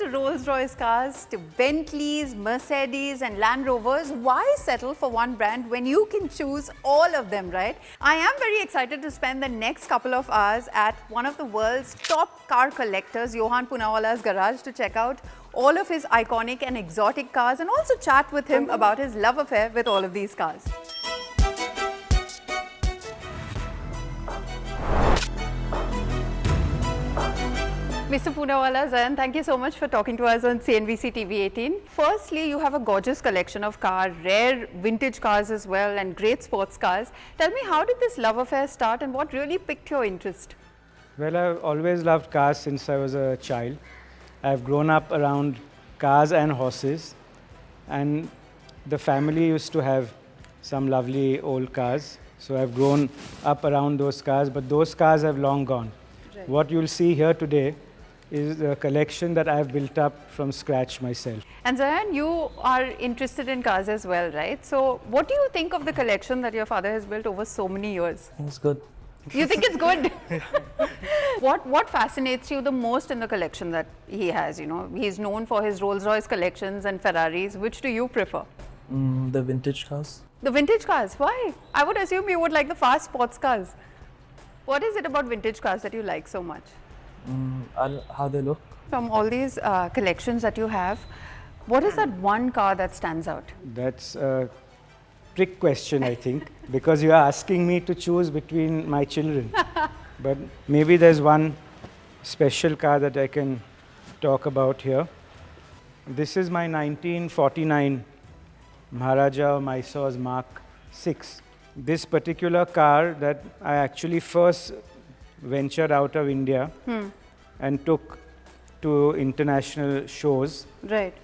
Rolls-Royce cars to Bentleys, Mercedes and Land Rovers, why settle for one brand when you can choose all of them, right? I am very excited to spend the next couple of hours at one of the world's top car collectors, Yohan Poonawalla's garage, to check out all of his iconic and exotic cars and also chat with him about his love affair with all of these cars. Mr. Poonawalla, Zayan, thank you so much for talking to us on CNBC TV 18. Firstly, you have a gorgeous collection of cars, rare vintage cars as well, and great sports cars. Tell me, how did this love affair start and what really piqued your interest? Well, I've always loved cars since I was a child. I've grown up around cars and horses, and the family used to have some lovely old cars. So I've grown up around those cars, but those cars have long gone. Right. What you'll see here today is a collection that I've built up from scratch myself. And Zayan, you are interested in cars as well, right? So what do you think of the collection that your father has built over so many years? It's good. You think it's good? What fascinates you the most in the collection that he has? You know, he's known for his Rolls-Royce collections and Ferraris. Which do you prefer? The vintage cars. The vintage cars? Why? I would assume you would like the fast sports cars. What is it about vintage cars that you like so much? How they look. From all these collections that you have, what is that one car that stands out? That's a trick question, I think, because you are asking me to choose between my children. But maybe there's one special car that I can talk about here. This is my 1949 Maharaja Mysore's Mark VI. This particular car that I actually first ventured out of India and took to international shows. Right.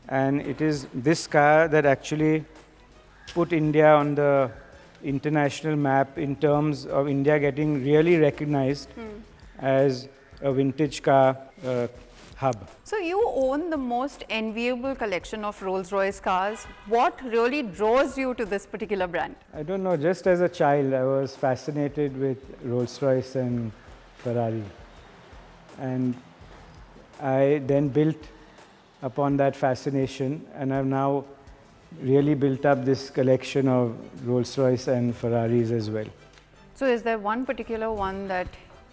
And it is this car that actually put India on the international map in terms of India getting really recognized as a vintage car hub. So you own the most enviable collection of Rolls-Royce cars. What really draws you to this particular brand? I don't know, just as a child I was fascinated with Rolls-Royce and Ferrari. And I then built upon that fascination, and I've now really built up this collection of Rolls-Royce and Ferraris as well. So is there one particular one that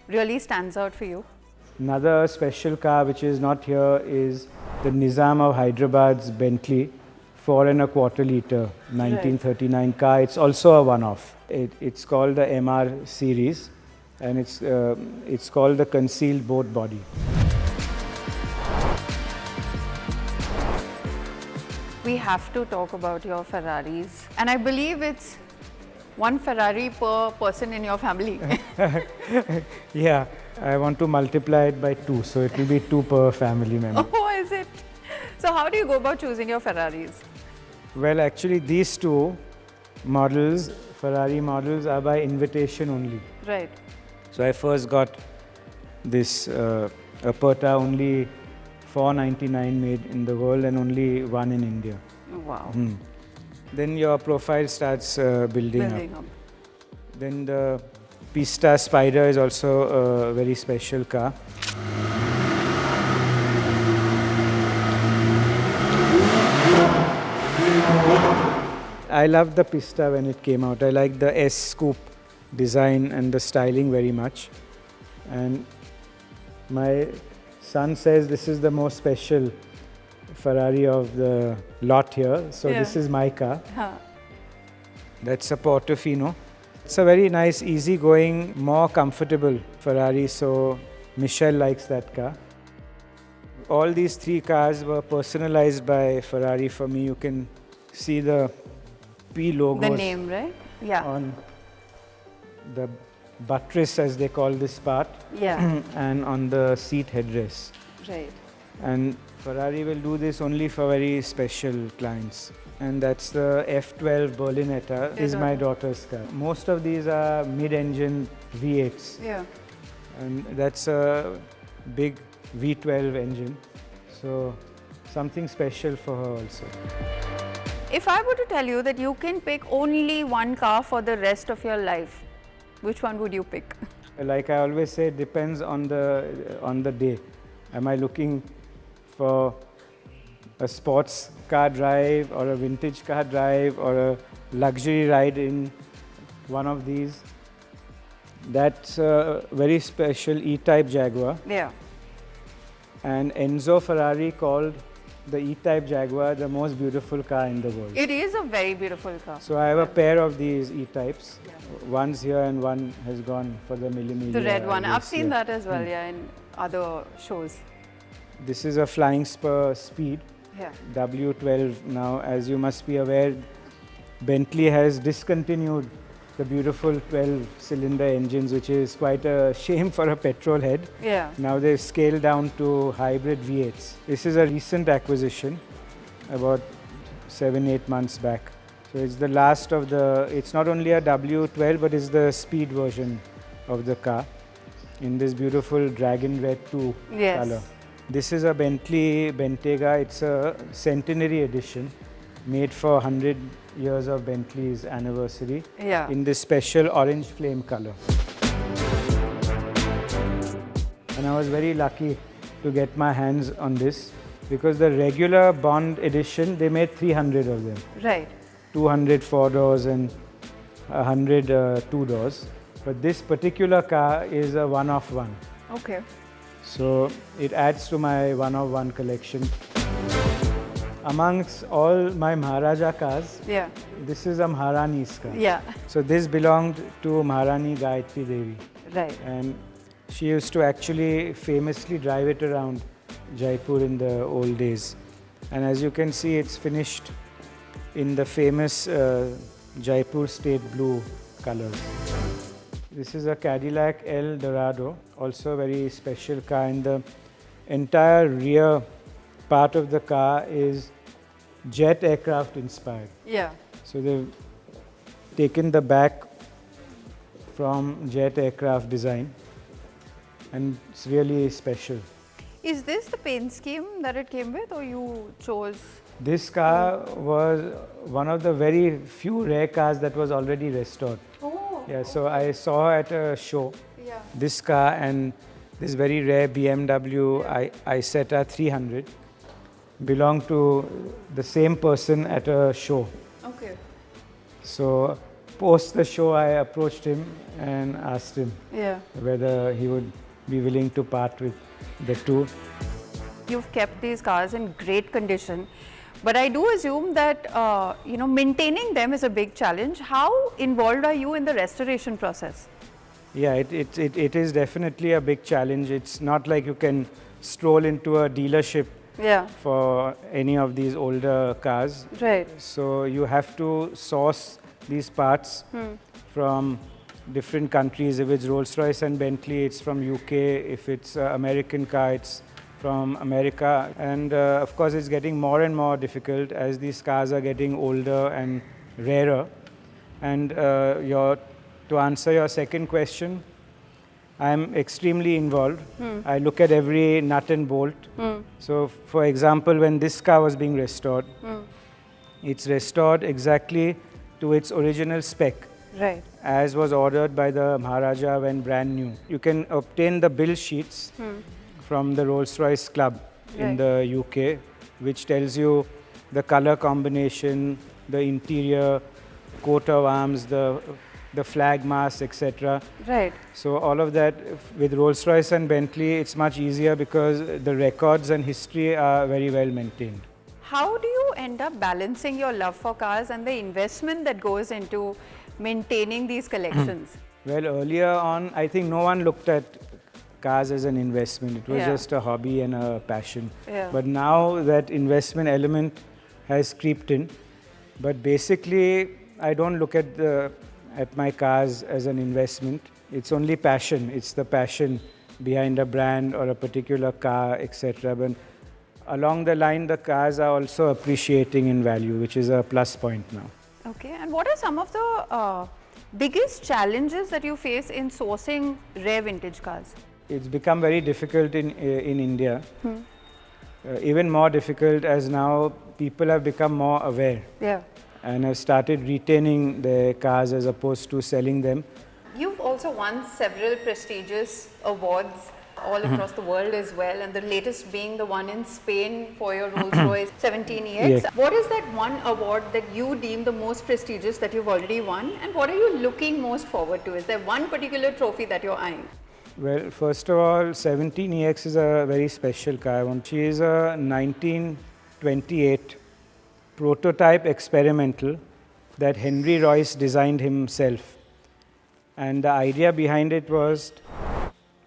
really stands out for you? Another special car which is not here is the Nizam of Hyderabad's Bentley 4.25 litre 1939 car. It's also a one-off. It's called the MR series, and it's called the concealed boat body. We have to talk about your Ferraris, and I believe it's one Ferrari per person in your family. Yeah, I want to multiply it by 2, so it will be 2 per family member. Oh, is it? So how do you go about choosing your Ferraris? Well, actually these 2 models, Ferrari models, are by invitation only. Right. So I first got this Aperta, only 499 made in the world and only 1 in India. Wow. Then your profile starts building up. Up. Then the Pista Spider is also a very special car. I loved the Pista when it came out. I liked the S scoop design and the styling very much. And my son says this is the most special Ferrari of the lot here. So this is my car. That's a Portofino. It's a very nice, easy-going, more comfortable Ferrari. So Michelle likes that car. All these 3 cars were personalized by Ferrari for me. You can see the P logos. The name, right? Yeah. On the buttress, as they call this part. Yeah. And on the seat headrest. Right. And Ferrari will do this only for very special clients. And that's the F12 Berlinetta, is my daughter's car. Most of these are mid-engine V8s. Yeah. And that's a big V12 engine. So something special for her also. If I were to tell you that you can pick only one car for the rest of your life, which one would you pick? Like I always say, it depends on the day. Am I looking for a sports car drive or a vintage car drive or a luxury ride in one of these. That's a very special E-Type Jaguar. Yeah. And Enzo Ferrari called the E-Type Jaguar the most beautiful car in the world. It is a very beautiful car. So I have a pair of these E-Types. One's here and one has gone for the millimeter. The red one. I've seen yeah. that as well, yeah, in other shows. This is a Flying Spur Speed. Yeah. W12 now. As you must be aware, Bentley has discontinued the beautiful 12-cylinder engines, which is quite a shame for a petrol head. Yeah. Now they've scaled down to hybrid V8s. This is a recent acquisition, about 7-8 months back. So it's the last of the, it's not only a W12, but it's the speed version of the car in this beautiful Dragon Red 2 Yes. color. This is a Bentley Bentayga. It's a Centenary edition made for 100 years of Bentley's anniversary Yeah. in this special orange flame color. And I was very lucky to get my hands on this because the regular Bond edition, they made 300 of them. Right. 200 4 doors and 100 2 doors. But this particular car is a one-of one. Okay. So it adds to my one-of-one collection. Amongst all my Maharaja cars, Yeah. this is a Maharani's car. Yeah. So this belonged to Maharani Gayatri Devi. Right. And she used to actually famously drive it around Jaipur in the old days. And as you can see, it's finished in the famous Jaipur State Blue colors. This is a Cadillac Eldoradao, also a very special car. And the entire rear part of the car is jet aircraft inspired. Yeah. So they've taken the back from jet aircraft design, and it's really special. Is this the paint scheme that it came with, or you chose? This car was one of the very few rare cars that was already restored. Oh. Yeah, so I saw at a show Yeah. this car and this very rare BMW Isetta 300 belonged to the same person at a show. Okay. So post the show, I approached him and asked him Yeah. whether he would be willing to part with the two. You've kept these cars in great condition, but I do assume that maintaining them is a big challenge. How involved are you in the restoration process? Yeah, it is definitely a big challenge. It's not like you can stroll into a dealership Yeah. for any of these older cars. Right. So you have to source these parts from different countries. If it's Rolls-Royce and Bentley, it's from UK. If it's an American car, it's from America. And of course, it's getting more and more difficult as these cars are getting older and rarer. And to answer your second question, I'm extremely involved. I look at every nut and bolt. So, for example, when this car was being restored, it's restored exactly to its original spec, Right. as was ordered by the Maharaja when brand new. You can obtain the bill sheets from the Rolls-Royce Club in Right. the UK, which tells you the color combination, the interior, coat of arms, the flag mass, etc. Right. So all of that with Rolls-Royce and Bentley, it's much easier because the records and history are very well maintained. How do you end up balancing your love for cars and the investment that goes into maintaining these collections? Well, earlier on, I think no one looked at cars as an investment. It was Yeah. just a hobby and a passion. Yeah. But now that investment element has creeped in. But basically, I don't look at my cars as an investment. It's only passion. It's the passion behind a brand or a particular car, etc. But along the line, the cars are also appreciating in value, which is a plus point now. Okay. And what are some of the biggest challenges that you face in sourcing rare vintage cars? It's become very difficult in India. Even more difficult as now people have become more aware Yeah. and have started retaining their cars as opposed to selling them. You've also won several prestigious awards all across the world as well, and the latest being the one in Spain for your Rolls-Royce 17EX. Yeah. What is that one award that you deem the most prestigious that you've already won, and what are you looking most forward to? Is there one particular trophy that you're eyeing? Well, first of all, 17EX is a very special car. She is a 1928 prototype experimental that Henry Royce designed himself. And the idea behind it was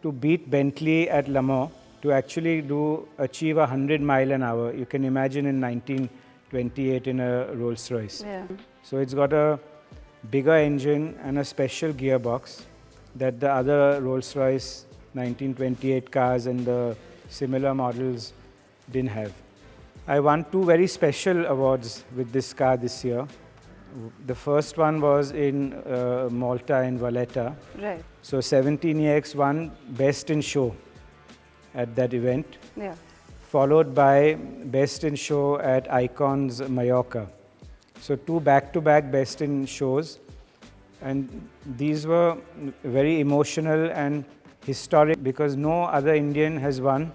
to beat Bentley at Le Mans, to actually achieve 100 mile an hour. You can imagine in 1928 in a Rolls-Royce. Yeah. So it's got a bigger engine and a special gearbox that the other Rolls-Royce 1928 cars and the similar models didn't have. I won two very special awards with this car this year. The first one was in Malta in Valletta. Right. So 17EX won Best in Show at that event, Yeah. followed by Best in Show at Icons Mallorca. So two back-to-back Best in Shows. And these were very emotional and historic because no other Indian has won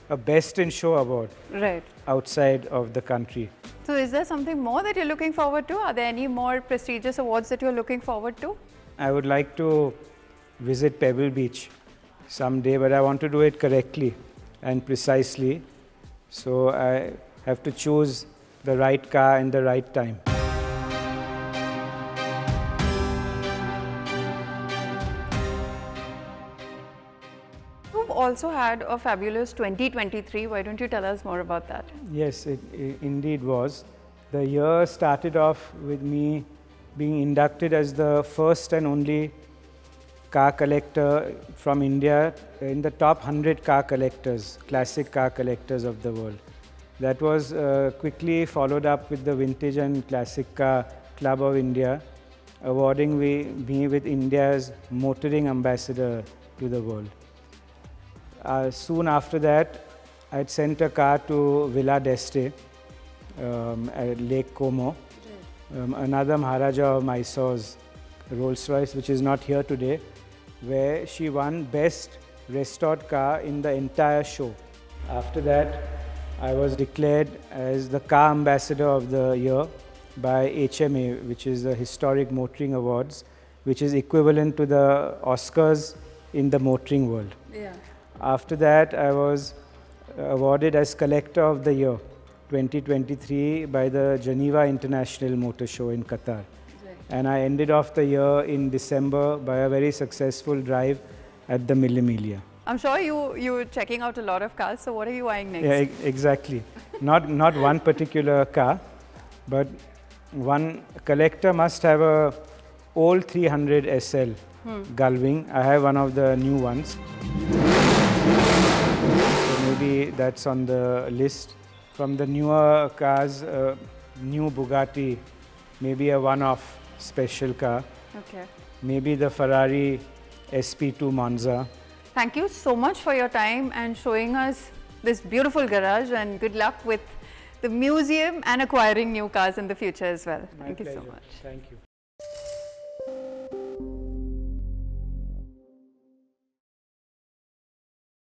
a Best in Show award Right. outside of the country. So is there something more that you're looking forward to? Are there any more prestigious awards that you're looking forward to? I would like to visit Pebble Beach someday, but I want to do it correctly and precisely. So I have to choose the right car and the right time. You've also had a fabulous 2023. Why don't you tell us more about that? Yes, it indeed was. The year started off with me being inducted as the first and only car collector from India in the top 100 car collectors, classic car collectors of the world. That was quickly followed up with the Vintage and Classic Car Club of India, awarding me with India's motoring ambassador to the world. Soon after that, I had sent a car to Villa d'Este at Lake Como. Another Maharaja of Mysore's Rolls-Royce, which is not here today, where she won Best Restored Car in the entire show. After that, I was declared as the Car Ambassador of the Year by HMA, which is the Historic Motoring Awards, which is equivalent to the Oscars in the motoring world. Yeah. After that, I was awarded as Collector of the Year 2023 by the Geneva International Motor Show in Qatar. Right. And I ended off the year in December by a very successful drive at the Mille Miglia. I'm sure you're checking out a lot of cars, so what are you eyeing next? Yeah, exactly. Not one particular car, but one collector must have a old 300 SL Gullwing. I have one of the new ones. So maybe that's on the list. From the newer cars, new Bugatti, maybe a one-off special car. Okay. Maybe the Ferrari SP2 Monza. Thank you so much for your time and showing us this beautiful garage, and good luck with the museum and acquiring new cars in the future as well. My Thank you so pleasure. much. Thank you.